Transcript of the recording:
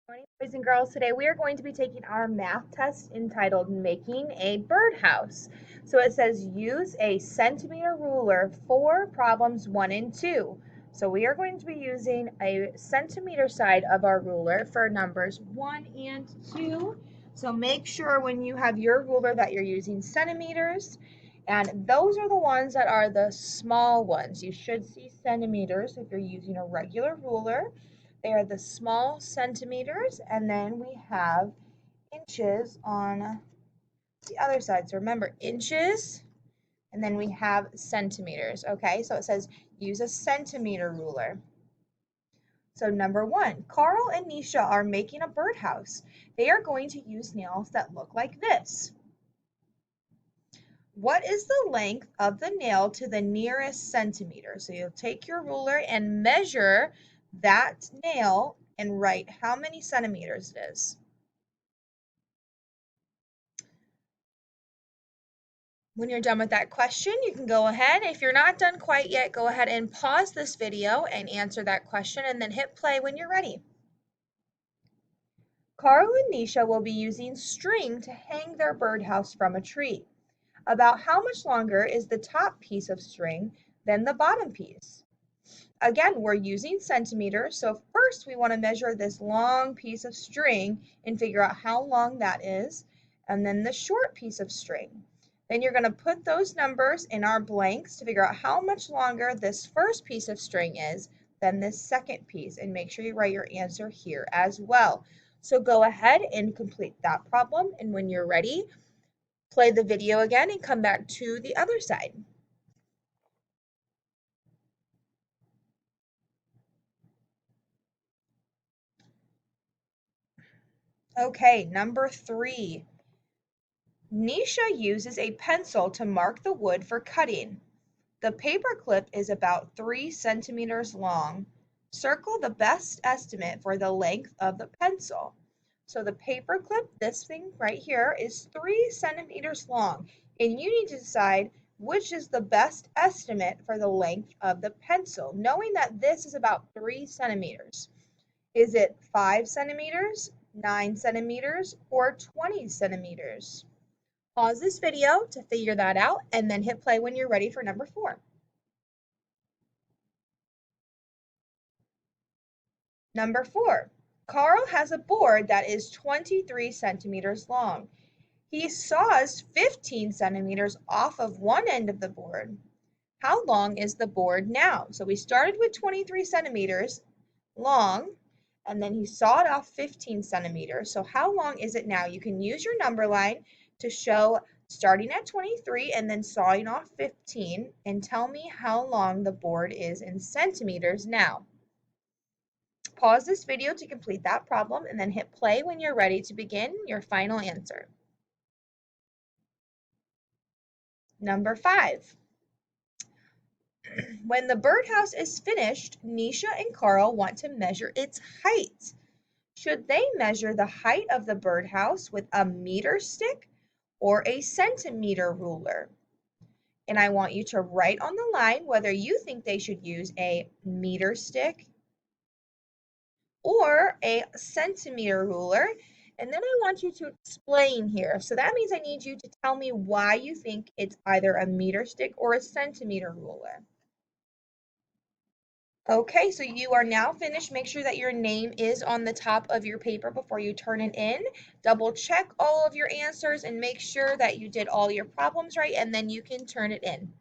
Morning, boys and girls. Today we are going to be taking our math test entitled Making a Birdhouse. So it says use a centimeter ruler for problems 1 and 2. So we are going to be using a centimeter side of our ruler for numbers 1 and 2. So make sure when you have your ruler that you're using centimeters. And those are the ones that are the small ones. You should see centimeters if you're using a regular ruler. They are the small centimeters, and then we have inches on the other side. So remember, inches, and then we have centimeters, okay? So it says use a centimeter ruler. So number 1, Carl and Nisha are making a birdhouse. They are going to use nails that look like this. What is the length of the nail to the nearest centimeter? So you'll take your ruler and measure that nail and write how many centimeters it is. When you're done with that question, you can go ahead. If you're not done quite yet, go ahead and pause this video and answer that question and then hit play when you're ready. Carl and Nisha will be using string to hang their birdhouse from a tree. About how much longer is the top piece of string than the bottom piece? Again, we're using centimeters, so first we want to measure this long piece of string and figure out how long that is, and then the short piece of string. Then you're going to put those numbers in our blanks to figure out how much longer this first piece of string is than this second piece, and make sure you write your answer here as well. So go ahead and complete that problem, and when you're ready, play the video again and come back to the other side. Okay, number 3. Nisha uses a pencil to mark the wood for cutting. The paper clip is about 3 centimeters long. Circle the best estimate for the length of the pencil. So the paper clip, this thing right here, is 3 centimeters long, and you need to decide which is the best estimate for the length of the pencil, knowing that this is about 3 centimeters. Is it 5 centimeters, 9 centimeters, or 20 centimeters? Pause this video to figure that out and then hit play when you're ready for number 4. Number 4, Carl has a board that is 23 centimeters long. He saws 15 centimeters off of one end of the board. How long is the board now? So we started with 23 centimeters long, and then he sawed off 15 centimeters. So how long is it now? You can use your number line to show starting at 23 and then sawing off 15, and tell me how long the board is in centimeters now. Pause this video to complete that problem and then hit play when you're ready to begin your final answer. Number 5. When the birdhouse is finished, Nisha and Carl want to measure its height. Should they measure the height of the birdhouse with a meter stick or a centimeter ruler? And I want you to write on the line whether you think they should use a meter stick or a centimeter ruler. And then I want you to explain here. So that means I need you to tell me why you think it's either a meter stick or a centimeter ruler. Okay, so you are now finished. Make sure that your name is on the top of your paper before you turn it in. Double check all of your answers and make sure that you did all your problems right, and then you can turn it in.